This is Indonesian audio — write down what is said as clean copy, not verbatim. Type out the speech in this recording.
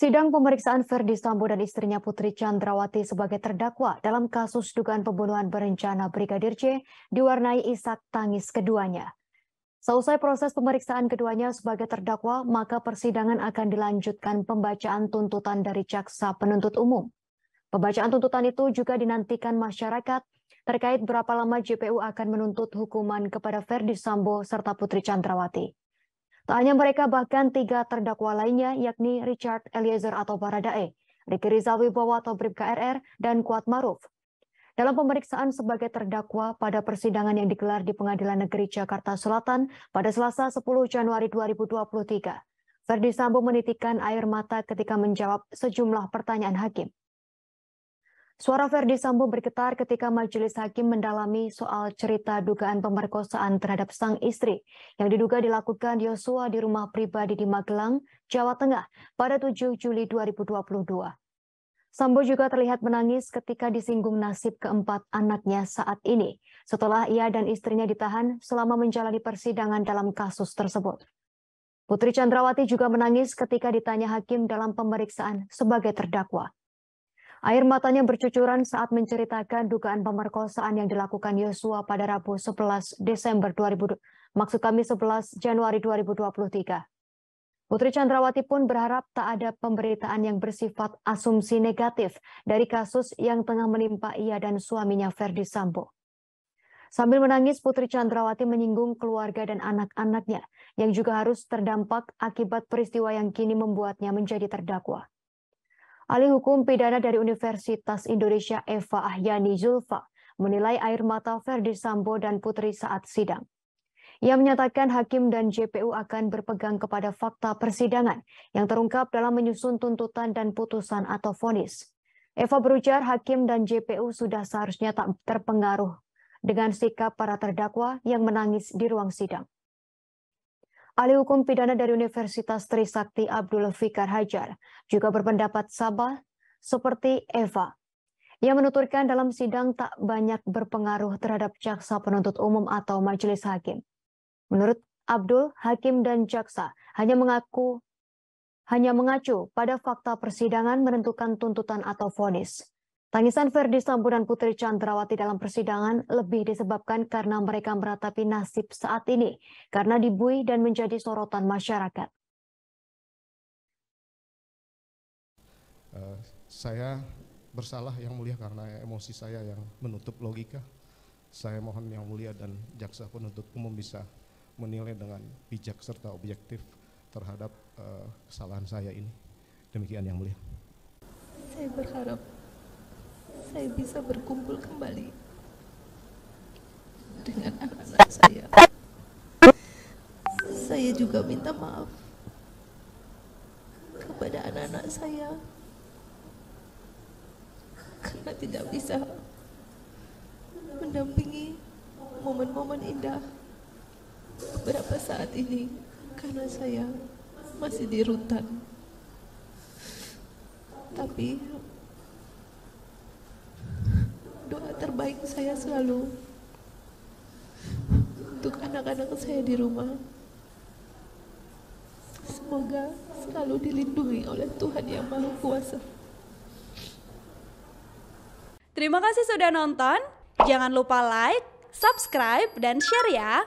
Sidang pemeriksaan Ferdy Sambo dan istrinya Putri Chandrawati sebagai terdakwa dalam kasus dugaan pembunuhan berencana Brigadir J diwarnai isak tangis keduanya. Seusai proses pemeriksaan keduanya sebagai terdakwa, maka persidangan akan dilanjutkan pembacaan tuntutan dari jaksa penuntut umum. Pembacaan tuntutan itu juga dinantikan masyarakat terkait berapa lama JPU akan menuntut hukuman kepada Ferdy Sambo serta Putri Chandrawati. Tak hanya mereka, bahkan 3 terdakwa lainnya yakni Richard Eliezer atau Baradae, Riki Rizal Wibowo atau Bribka RR, dan Kuat Maruf. Dalam pemeriksaan sebagai terdakwa pada persidangan yang digelar di Pengadilan Negeri Jakarta Selatan pada Selasa 10 Januari 2023, Ferdy Sambo menitikkan air mata ketika menjawab sejumlah pertanyaan hakim. Suara Ferdy Sambo bergetar ketika majelis hakim mendalami soal cerita dugaan pemerkosaan terhadap sang istri yang diduga dilakukan Yosua di rumah pribadi di Magelang, Jawa Tengah pada 7 Juli 2022. Sambo juga terlihat menangis ketika disinggung nasib keempat anaknya saat ini setelah ia dan istrinya ditahan selama menjalani persidangan dalam kasus tersebut. Putri Chandrawati juga menangis ketika ditanya hakim dalam pemeriksaan sebagai terdakwa. Air matanya bercucuran saat menceritakan dugaan pemerkosaan yang dilakukan Yosua pada Rabu 11 Januari 2023. Putri Chandrawati pun berharap tak ada pemberitaan yang bersifat asumsi negatif dari kasus yang tengah menimpa ia dan suaminya Ferdy Sambo. Sambil menangis, Putri Chandrawati menyinggung keluarga dan anak-anaknya yang juga harus terdampak akibat peristiwa yang kini membuatnya menjadi terdakwa. Ahli hukum pidana dari Universitas Indonesia Eva Ahyani Zulfa menilai air mata Ferdy Sambo dan Putri saat sidang. Ia menyatakan hakim dan JPU akan berpegang kepada fakta persidangan yang terungkap dalam menyusun tuntutan dan putusan atau vonis. Eva berujar hakim dan JPU sudah seharusnya tak terpengaruh dengan sikap para terdakwa yang menangis di ruang sidang. Ahli hukum pidana dari Universitas Trisakti Abdul Fikar Hajar juga berpendapat sama seperti Eva. Ia menuturkan dalam sidang tak banyak berpengaruh terhadap jaksa penuntut umum atau majelis hakim. Menurut Abdul, hakim dan jaksa hanya mengacu pada fakta persidangan menentukan tuntutan atau vonis. Tangisan Ferdy Sambo dan Putri Chandrawati dalam persidangan lebih disebabkan karena mereka meratapi nasib saat ini karena dibui dan menjadi sorotan masyarakat. Saya bersalah Yang Mulia karena emosi saya yang menutup logika. Saya mohon Yang Mulia dan jaksa penuntut umum bisa menilai dengan bijak serta objektif terhadap kesalahan saya ini. Demikian Yang Mulia. Saya berharap saya bisa berkumpul kembali dengan anak-anak saya. Saya juga minta maaf kepada anak-anak saya karena tidak bisa mendampingi momen-momen indah beberapa saat ini karena saya masih di rutan. Tapi doa terbaik saya selalu untuk anak-anak saya di rumah. Semoga selalu dilindungi oleh Tuhan Yang Maha Kuasa. Terima kasih sudah nonton. Jangan lupa like, subscribe, dan share ya.